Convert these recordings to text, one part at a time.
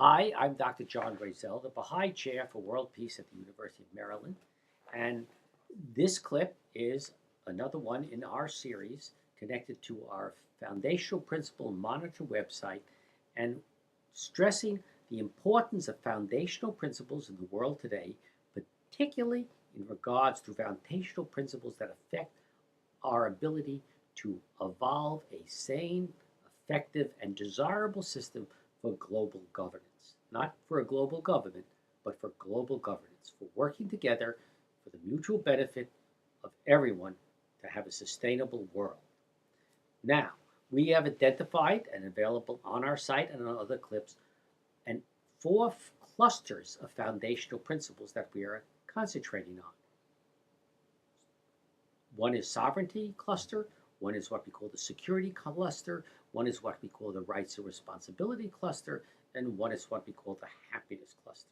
Hi, I'm Dr. John Brazel, the Baha'i Chair for World Peace at the University of Maryland. And this clip is another one in our series connected to our Foundational Principle Monitor website and stressing the importance of foundational principles in the world today, particularly in regards to foundational principles that affect our ability to evolve a sane, effective, and desirable system for global governance. Not for a global government, but for global governance, for working together for the mutual benefit of everyone to have a sustainable world. Now, we have identified and available on our site and on other clips and four clusters of foundational principles that we are concentrating on. One is sovereignty cluster, one is what we call the security cluster, one is what we call the rights and responsibility cluster, and one is what we call the happiness cluster.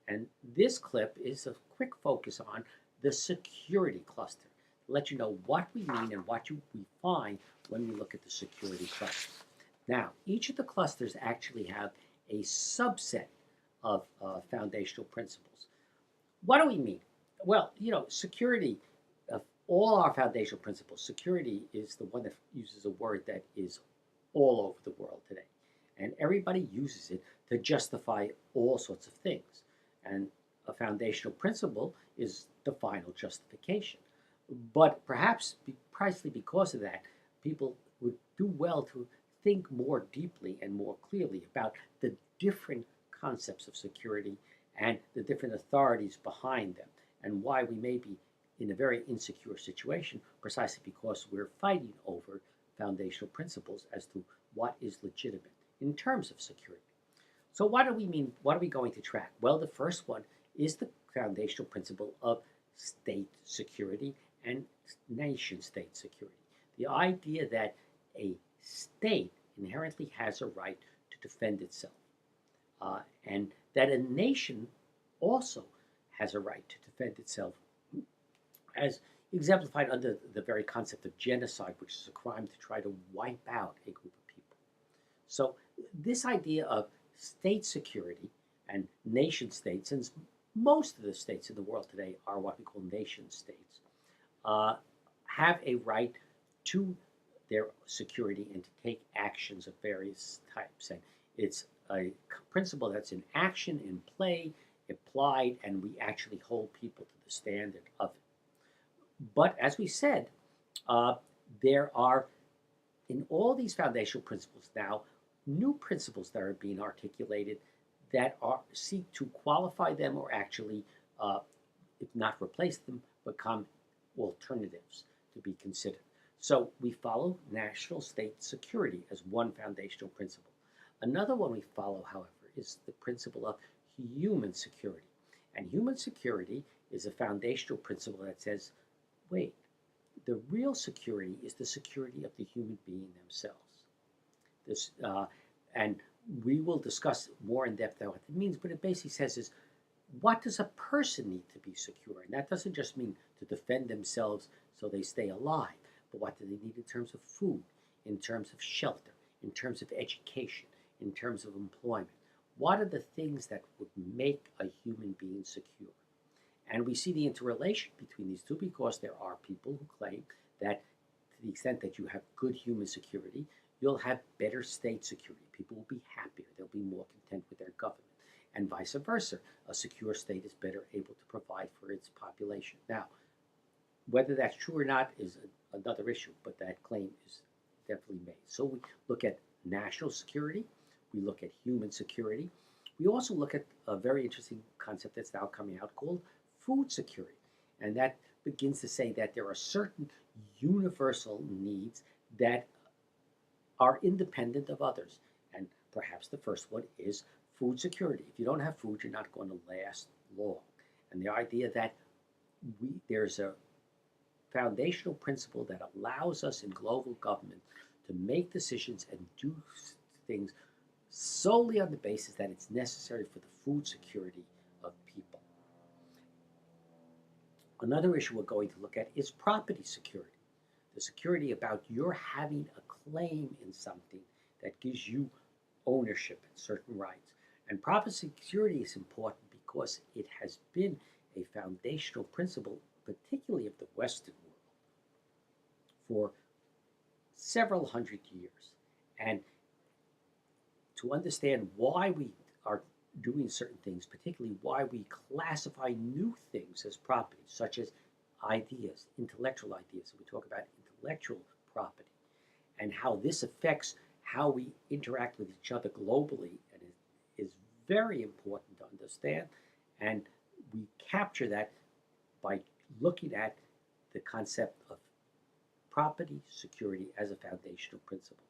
And this clip is a quick focus on the security cluster, to let you know what we mean and what we find when we look at the security cluster. Now, each of the clusters actually have a subset of foundational principles. What do we mean? Well, security, all our foundational principles, security is the one that uses a word that is all over the world today. And everybody uses it to justify all sorts of things. And a foundational principle is the final justification. But perhaps precisely because of that, people would do well to think more deeply and more clearly about the different concepts of security and the different authorities behind them and why we may be in a very insecure situation precisely because we're fighting over foundational principles as to what is legitimate in terms of security. So what do we mean? What are we going to track? Well, the first one is the foundational principle of state security and nation state security. The idea that a state inherently has a right to defend itself, and that a nation also has a right to defend itself, as exemplified under the very concept of genocide, which is a crime to try to wipe out a group of people. So, this idea of state security and nation states, and most of the states in the world today are what we call nation states, uh, have a right to their security and to take actions of various types. And it's a principle that's in action, in play, applied, and we actually hold people to the standard of it. But as we said, uh, there are in all these foundational principles now new principles that are being articulated that are seek to qualify them or actually, if not replace them, become alternatives to be considered. So we follow national state security as one foundational principle. Another one we follow, however, is the principle of human security. And human security is a foundational principle that says, wait, the real security is the security of the human being themselves. This, and we will discuss more in depth what it means, but it basically says is, what does a person need to be secure? And that doesn't just mean to defend themselves so they stay alive, but what do they need in terms of food, in terms of shelter, in terms of education, in terms of employment? What are the things that would make a human being secure? And we see the interrelation between these two because there are people who claim that to the extent that you have good human security, you'll have better state security. People will be happier, they'll be more content with their government, and vice versa. A secure state is better able to provide for its population. Now, whether that's true or not is another issue, but that claim is definitely made. So we look at national security, we look at human security. We also look at a very interesting concept that's now coming out called food security. And that begins to say that there are certain universal needs that are independent of others. And perhaps the first one is food security. If you don't have food, you're not going to last long. And the idea that there's a foundational principle that allows us in global government to make decisions and do things solely on the basis that it's necessary for the food security of people. Another issue we're going to look at is property security. The security about your having a claim in something that gives you ownership and certain rights. And property security is important because it has been a foundational principle, particularly of the Western world, for several hundred years. And to understand why we are doing certain things, particularly why we classify new things as property, such as ideas, intellectual ideas. We talk about intellectual property and how this affects how we interact with each other globally, and is very important to understand. And we capture that by looking at the concept of property security as a foundational principle.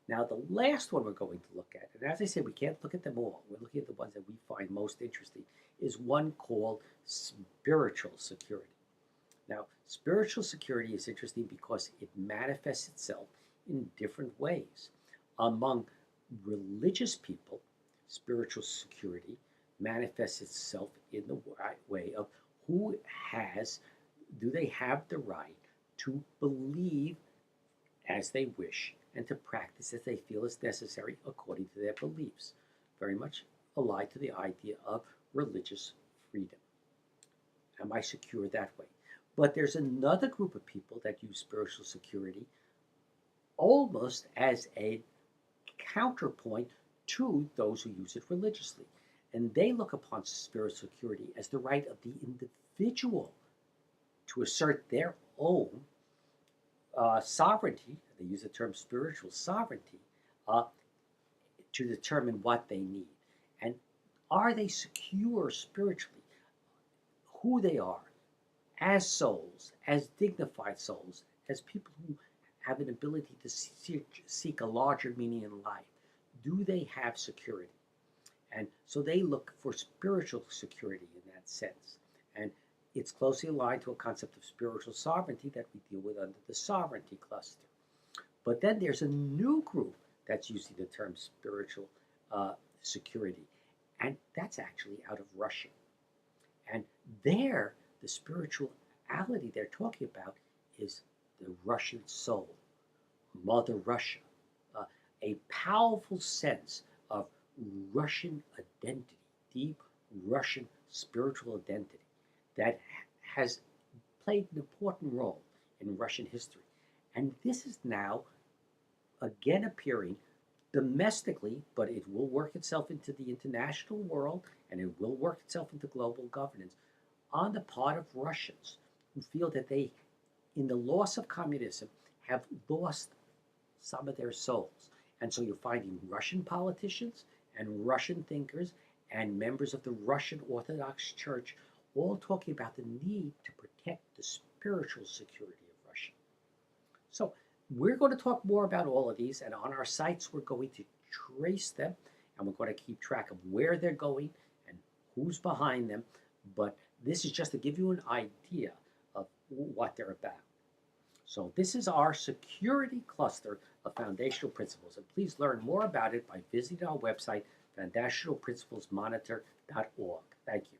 Now, the last one we're going to look at, and as I said, we can't look at them all, we're looking at the ones that we find most interesting, is one called spiritual security. Now, spiritual security is interesting because it manifests itself in different ways. Among religious people, spiritual security manifests itself in the way of who has, do they have the right to believe as they wish and to practice as they feel is necessary according to their beliefs. Very much allied to the idea of religious freedom. Am I secure that way? But there's another group of people that use spiritual security almost as a counterpoint to those who use it religiously. And they look upon spiritual security as the right of the individual to assert their own sovereignty. They use the term spiritual sovereignty to determine what they need. And are they secure spiritually? Who they are as souls, as dignified souls, as people who have an ability to seek a larger meaning in life. Do they have security? And so they look for spiritual security in that sense. And it's closely aligned to a concept of spiritual sovereignty that we deal with under the sovereignty cluster. But then there's a new group that's using the term spiritual security, and that's actually out of Russia. And there, the spirituality they're talking about is the Russian soul, Mother Russia, a powerful sense of Russian identity, deep Russian spiritual identity that has played an important role in Russian history. And this is now again appearing domestically, but it will work itself into the international world and it will work itself into global governance on the part of Russians who feel that they, in the loss of communism, have lost some of their souls. And so you're finding Russian politicians and Russian thinkers and members of the Russian Orthodox Church all talking about the need to protect the spiritual security of Russia. So we're going to talk more about all of these, and on our sites we're going to trace them, and we're going to keep track of where they're going and who's behind them. But this is just to give you an idea of what they're about. So this is our security cluster of foundational principles, and please learn more about it by visiting our website, foundationalprinciplesmonitor.org. Thank you.